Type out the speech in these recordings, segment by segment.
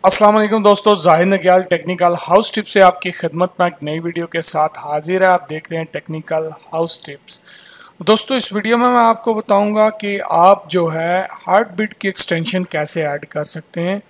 अस्सलाम वालेकुम दोस्तों, जाहिर नग्याल टेक्निकल हाउस टिप्स से आपकी खिदमत में एक नई वीडियो के साथ हाजिर है। आप देख रहे हैं टेक्निकल हाउस टिप्स। दोस्तों, इस वीडियो में मैं आपको बताऊंगा कि आप जो है हार्ट बीट की एक्सटेंशन कैसे ऐड कर सकते हैं।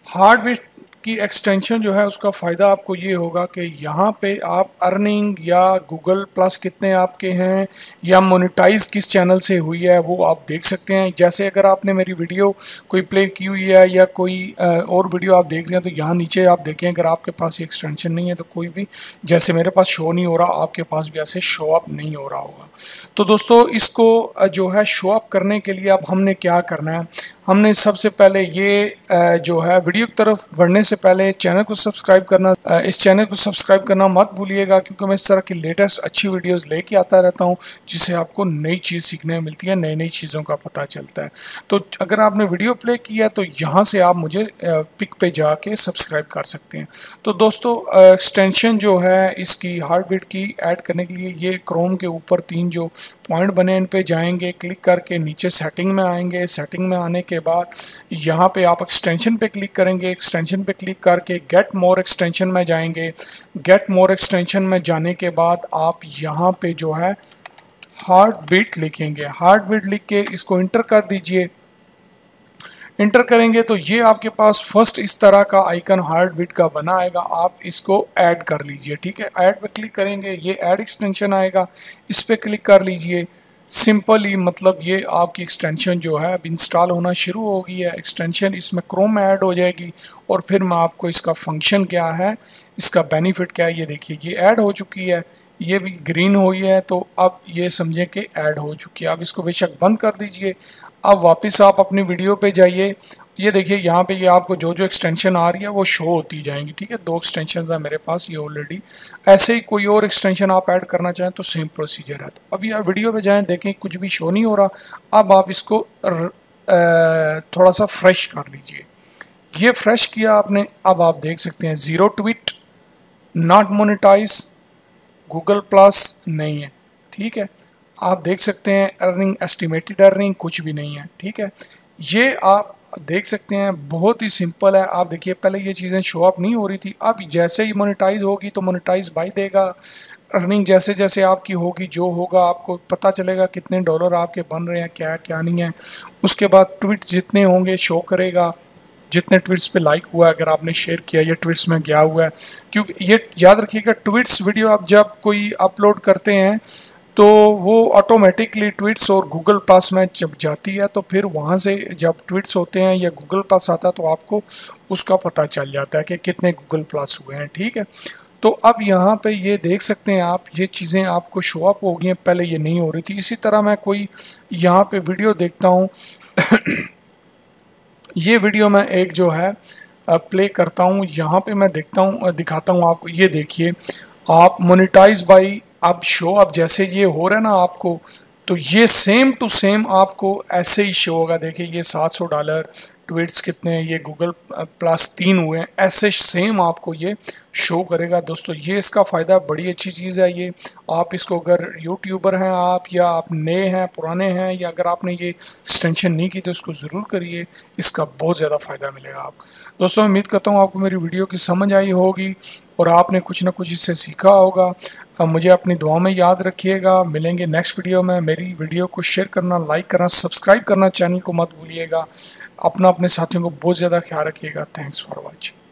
हार्ट बीट की एक्सटेंशन जो है उसका फ़ायदा आपको ये होगा कि यहाँ पे आप अर्निंग या गूगल प्लस कितने आपके हैं या मोनेटाइज किस चैनल से हुई है वो आप देख सकते हैं। जैसे अगर आपने मेरी वीडियो कोई प्ले की हुई है या कोई और वीडियो आप देख रहे हैं तो यहाँ नीचे आप देखें, अगर आपके पास ये एक्सटेंशन नहीं है तो कोई भी, जैसे मेरे पास शो नहीं हो रहा, आपके पास भी ऐसे शो अप नहीं हो रहा होगा। तो दोस्तों, इसको जो है शो अप करने के लिए अब हमने क्या करना है, हमने सबसे पहले ये जो है वीडियो की तरफ बढ़ने से पहले चैनल को सब्सक्राइब करना, इस चैनल को सब्सक्राइब करना मत भूलिएगा, क्योंकि मैं इस तरह की लेटेस्ट अच्छी वीडियोस लेके आता रहता हूं जिससे आपको नई चीज़ सीखने मिलती है, नई नई चीज़ों का पता चलता है। तो अगर आपने वीडियो प्ले किया तो यहाँ से आप मुझे पिक पे जाके सब्सक्राइब कर सकते हैं। तो दोस्तों, एक्सटेंशन जो है इसकी हार्ट बीट की ऐड करने के लिए ये क्रोम के ऊपर तीन जो पॉइंट बने इन पे जाएंगे, क्लिक करके नीचे सेटिंग में आएंगे। सेटिंग में आने के बाद यहाँ पे आप एक्सटेंशन पे क्लिक करेंगे। एक्सटेंशन पे क्लिक करके गेट मोर एक्सटेंशन में जाएंगे। गेट मोर एक्सटेंशन में जाने के बाद आप यहाँ पे जो है हार्ट बीट लिखेंगे। हार्ट बीट लिख के इसको इंटर कर दीजिए। इंटर करेंगे तो ये आपके पास फर्स्ट इस तरह का आइकन हार्ट बीट का बना आएगा। आप इसको ऐड कर लीजिए, ठीक है। ऐड पे क्लिक करेंगे, ये ऐड एक्सटेंशन आएगा, इस पे क्लिक कर लीजिए। सिंपली मतलब ये आपकी एक्सटेंशन जो है अब इंस्टॉल होना शुरू हो गई है। एक्सटेंशन इसमें क्रोम में ऐड हो जाएगी और फिर मैं आपको इसका फंक्शन क्या है, इसका बेनिफिट क्या है, ये देखिए ये ऐड हो चुकी है, ये भी ग्रीन हुई है। तो अब ये समझे कि ऐड हो चुकी है। अब इसको बेशक बंद कर दीजिए। अब वापस आप अपनी वीडियो पे जाइए। ये देखिए यहाँ पे ये आपको जो जो एक्सटेंशन आ रही है वो शो होती जाएंगी, ठीक है। दो एक्सटेंशन है मेरे पास ये ऑलरेडी। ऐसे ही कोई और एक्सटेंशन आप ऐड करना चाहें तो सेम प्रोसीजर है। तो अभी आप वीडियो पे जाएं, देखें कुछ भी शो नहीं हो रहा। अब आप इसको थोड़ा सा फ्रेश कर लीजिए। ये फ्रेश किया आपने, अब आप देख सकते हैं zero tweet, not monetize, Google plus नहीं है, ठीक है। आप देख सकते हैं अर्निंग, एस्टिमेटेड अर्निंग कुछ भी नहीं है, ठीक है। ये आप देख सकते हैं बहुत ही सिंपल है। आप देखिए पहले ये चीज़ें शो अप नहीं हो रही थी, अब जैसे ही मोनेटाइज होगी तो मोनेटाइज बाई देगा। अर्निंग जैसे जैसे आपकी होगी, जो होगा आपको पता चलेगा कितने डॉलर आपके बन रहे हैं, क्या क्या नहीं है। उसके बाद ट्वीट जितने होंगे शो करेगा, जितने ट्वीट्स पे लाइक हुआ है, अगर आपने शेयर किया ये ट्वीट्स में गया हुआ है। क्योंकि ये याद रखिएगा, ट्वीट्स वीडियो आप जब कोई अपलोड करते हैं तो वो ऑटोमेटिकली ट्वीट्स और गूगल प्लस में जब जाती है तो फिर वहाँ से जब ट्वीट्स होते हैं या गूगल प्लस आता है तो आपको उसका पता चल जाता है कि कितने गूगल प्लस हुए हैं, ठीक है। तो अब यहाँ पे ये देख सकते हैं आप, ये चीज़ें आपको शो अप हो गई हैं, पहले ये नहीं हो रही थी। इसी तरह मैं कोई यहाँ पे वीडियो देखता हूँ ये वीडियो मैं एक जो है प्ले करता हूँ, यहाँ पे मैं देखता हूँ, दिखाता हूँ आपको। ये देखिए आप मोनेटाइज बाई, अब शो अब जैसे ये हो रहा है ना आपको, तो ये सेम टू सेम आपको ऐसे ही शो होगा। देखिए ये $700 ट्वीट्स कितने हैं, ये गूगल प्लस 3 हुए हैं, ऐसे सेम आपको ये शो करेगा। दोस्तों, ये इसका फ़ायदा, बड़ी अच्छी चीज़ है ये। आप इसको अगर यूट्यूबर हैं आप, या आप नए हैं, पुराने हैं, या अगर आपने ये एक्सटेंशन नहीं की तो इसको ज़रूर करिए, इसका बहुत ज़्यादा फ़ायदा मिलेगा आपको। दोस्तों, उम्मीद करता हूँ आपको मेरी वीडियो की समझ आई होगी और आपने कुछ ना कुछ इससे सीखा होगा। मुझे अपनी दुआ में याद रखिएगा। मिलेंगे नेक्स्ट वीडियो में। मेरी वीडियो को शेयर करना, लाइक करना, सब्सक्राइब करना चैनल को मत भूलिएगा। अपने साथियों को बहुत ज़्यादा ख्याल रखिएगा। Thanks for watching.